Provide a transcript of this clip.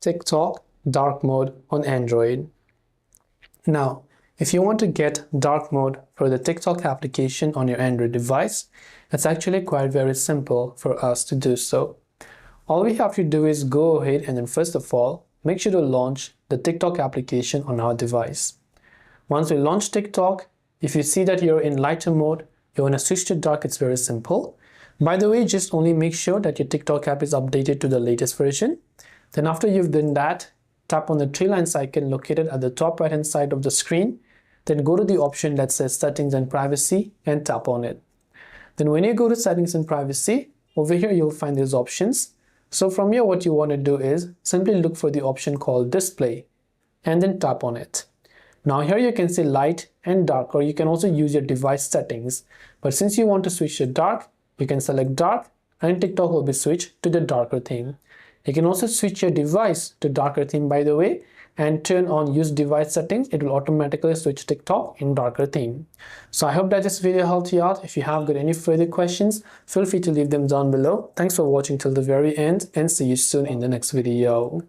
TikTok dark mode on Android. Now, if you want to get dark mode for the TikTok application on your Android device, it's actually quite very simple for us to do so. All we have to do is go ahead and then first of all, make sure to launch the TikTok application on our device. Once we launch TikTok, if you see that you're in lighter mode, you want to switch to dark, it's very simple. By the way, just only make sure that your TikTok app is updated to the latest version. Then after you've done that, tap on the three lines icon located at the top right hand side of the screen. Then go to the option that says Settings and Privacy and tap on it. Then when you go to Settings and Privacy, over here you'll find these options. So from here what you want to do is simply look for the option called Display and then tap on it. Now here you can see light and dark, or you can also use your device settings. But since you want to switch to dark, you can select dark and TikTok will be switched to the darker theme. You can also switch your device to darker theme, by the way, and turn on use device settings. It will automatically switch TikTok in darker theme. So I hope that this video helped you out. If you have got any further questions, feel free to leave them down below. Thanks for watching till the very end and see you soon in the next video.